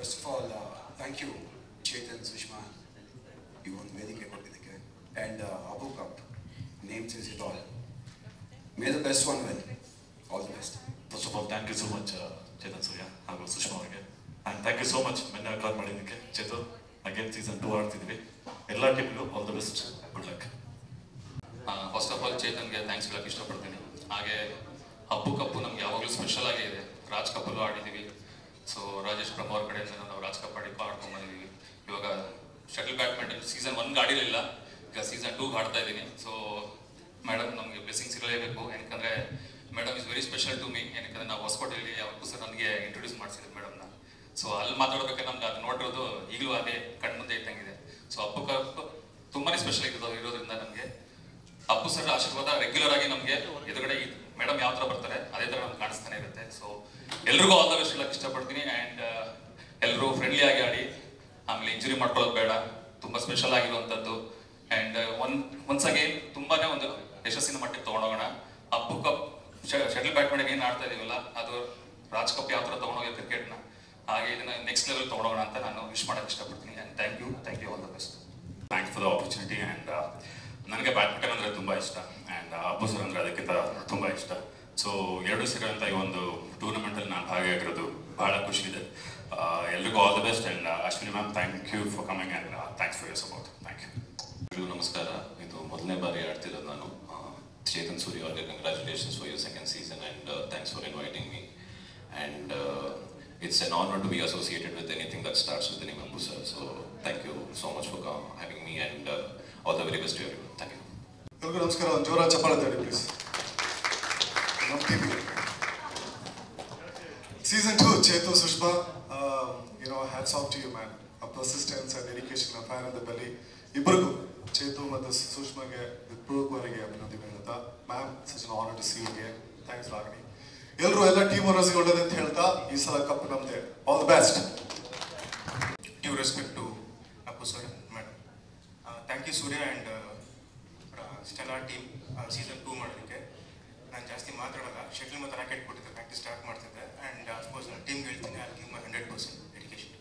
First of all, thank you, Chetan, Sushma. You won Vedike Kottidike. And Abu Cup. Name says it all. May the best one win. All the best. First of all, thank you so much, Chetan Surya, ಹಾಗೂ ಸುಷ್ಮಾ ಅವರಿಗೆ. And thank you so much, ಮೆನ್ನ ಕಾಲ್ ಮಾಡಿದ್ದಕ್ಕೆ. Chethu, again season 2 ಆಡ್ತಿದ್ವಿ. ಎಲ್ಲ ಟೀಮ್ಗೂ all the best. Good luck. First of all ಚೇತನ್ಗೆ thanks ಹೇಳಕ್ಕೆ ಇಷ್ಟಪಡ್ತೀನಿ. ಹಾಗೆ ಹಬ್ಬು ಕಪ್ಪು ನಮ್ಗೆ ಯಾವಾಗಲೂ ಸ್ಪೆಷಲ್ ಆಗೇ ಇದೆ. ರಾಜ್ ಕಪ್ಪಲ್ಲೂ ಆಡಿದ್ದೀವಿ. ಸೊ ರಾಜೇಶ್ ಬ್ರಹ್ಮ ಅವ್ರ ಕಡೆಯಿಂದ ನಾವು ರಾಜ್ ಕಪ್ ಆಡ್ಕೊಂಡ್ಬಂದಿದ್ದೀವಿ. ಇವಾಗ ಶಟಲ್ ಬ್ಯಾಡ್ಮಿಂಟನ್ ಸೀಸನ್ 1 ಆಡಿರಲಿಲ್ಲ, ಈಗ ಸೀಸನ್ 2 ಆಡ್ತಾ ಇದ್ದೀನಿ. ಸೊ ಮೇಡಮ್ ನಮಗೆ ಬ್ಲೆಸ್ಸಿಂಗ್ಸ್ ಇರಲೇಬೇಕು. ಏನಕ್ಕಂದರೆ madam is very special to me. ಏನಕ್ಕಂದರೆ ನಾವು ಹೊಸಕೋಟೆಯಲ್ಲಿ ಯಾವತ್ತೂ ಸರ್ ನನಗೆ ಇಂಟ್ರೊಡ್ಯೂಸ್ ಮಾಡಿಸಿದ್ರು ಮೇಡಮ್ನ. ಸೊ ಅಲ್ಲಿ ಮಾತಾಡೋದಕ್ಕೆ ನಮ್ಗೆ ಅದು ನೋಡಿರೋದು ಈಗಲೂ ಅದೇ ಕಣ್ಮುಂದೆ ಇದ್ದಂಗಿದೆ. ಸೊ ಹಬ್ಬು ಕಪ್ ತುಂಬಾ ಸ್ಪೆಷಲ್ ಇರೋದ್ರಿಂದ ನಮಗೆ ಅಪ್ಪು ಸರ್ ಆಶೀರ್ವಾದ ರೆಗ್ಯುಲರ್ ಆಗಿ ನಮಗೆ ಎದುರುಗಡೆ ಮೇಡಮ್ ಯಾವ ಥರ ಬರ್ತಾರೆ ಅದೇ ಥರ ನಮ್ಗೆ ಕಾಣಿಸ್ತಾನೆ ಇರುತ್ತೆ. ಸೊ ಎಲ್ರಿಗೂ ಆಲ್ ದ ಬೆಸ್ಟ್ ಹೇಳಕ್ಕೆ ಇಷ್ಟಪಡ್ತೀನಿ. ಆ್ಯಂಡ್ ಎಲ್ಲರೂ ಫ್ರೆಂಡ್ಲಿ ಆಗಿ ಆಡಿ, ಆಮೇಲೆ ಇಂಜುರಿ ಮಾಡ್ಕೊಳ್ಳೋದು ಬೇಡ, ತುಂಬ ಸ್ಪೆಷಲ್ ಆಗಿರುವಂಥದ್ದು. ಆ್ಯಂಡ್ ಒನ್ಸ್ ಅಗೇನ್ ತುಂಬಾ ಒಂದು ಯಶಸ್ಸಿನ ಮಟ್ಟಿಗೆ ತೊಗೊಂಡೋಗೋಣ. ಅಪ್ಪು ಕಪ್ ಶಟಲ್ ಬ್ಯಾಡ್ಮಿಂಟನ್ ಏನು ಆಡ್ತಾ ಇದೀವಲ್ಲ, ಅದು ರಾಜ್ ಕಪ್ ಯಾವ ಥರ ತೊಗೊಂಡೋಗಿ ಕ್ರಿಕೆಟ್ನ, ಹಾಗೆ ಇದನ್ನ ನೆಕ್ಸ್ಟ್ ಲೆವೆಲ್ ತೊಗೊಂಡೋಗೋಣ ಅಂತ ನಾನು ವಿಶ್ ಮಾಡೋಕ್ಕೆ ಇಷ್ಟಪಡ್ತೀನಿ. And thank you all the best. Thanks for the opportunity. And ನನಗೆ ಬ್ಯಾಡ್ಮಿಂಟನ್ ಅಂದರೆ ತುಂಬ ಇಷ್ಟ, ಆ್ಯಂಡ್ ಅಪ್ಪು ಸರ್ ಅಂದರೆ ಅದಕ್ಕಿಂತ ತುಂಬ ಇಷ್ಟ. ಸೊ ಎರಡು ಸೇರಿದಂಥ ಈ ಒಂದು ಟೂರ್ನಮೆಂಟಲ್ಲಿ ನಾನು ಭಾಗಿಯಾಗಿರೋದು ಭಾಳ ಖುಷಿ ಇದೆ. ಎಲ್ರಿಗೂ all the best. And Ashwini ma'am, thank you for coming and thanks for your support. Thank you. ಎಲ್ರಿಗೂ ನಮಸ್ಕಾರ. ಇದು ಮೊದಲನೇ ಬಾರಿ ಆಡ್ತಿರೋದು ನಾನು. ಚೇತನ್ ಸೂರ್ಯ ಅವ್ರಿಗೆ congratulations for your second season and thanks for inviting me. And it's an honor to be associated with anything that starts with the name Appu sir. So thank you so much for having me, and all the very best to everyone. Thank you. ಎಲ್ರಿಗೂ ನಮಸ್ಕಾರ. ಒಂದು ಜೋರ ಚಪ್ಪಾಳೆ ತಡಿ please. Season 2, Chetu, Sushma, hats off to you, man. A persistence and dedication, a fire in the belly. ಇಬ್ಬರಿಗೂ ಚೇತು ಮತ್ತು ಸುಷ್ಮಾಗೆ ಇಬ್ಬರಿಗೂ ಅಭಿನಂದನೆ ಹೇಳ್ತಾ, ma'am, such an honor to see you again. Thanks, Ragini. ಎಲ್ಲ ಟೀಮ್ ಓನರ್ಸ್ಗೆ ಒಳ್ಳೇದು ಅಂತ ಹೇಳ್ತಾ, ಈ ಸಲ ಕಪ್ ನಮ್ದೆ. All the best. Due respect to Appu sir, madam. Thank you Surya and Stellar team season 2 ಮಾಡೋದಕ್ಕೆ. ನಾನು ಜಾಸ್ತಿ ಮಾತಾಡಲ್ಲ, ಶಟಲ್ ಮತ್ತು ರಾಕೆಟ್ ಕೊಟ್ಟಿದ್ದೆ, ಪ್ರಾಕ್ಟೀಸ್ ಸ್ಟಾರ್ಟ್ ಮಾಡ್ತಿದ್ದೆ. ಆ್ಯಂಡ್ ಅಫ್ಕೋರ್ಸ್ ನಾನು ಟೀಮ್ಗೆ ಹೇಳ್ತೀನಿ, I will give my 100% dedication.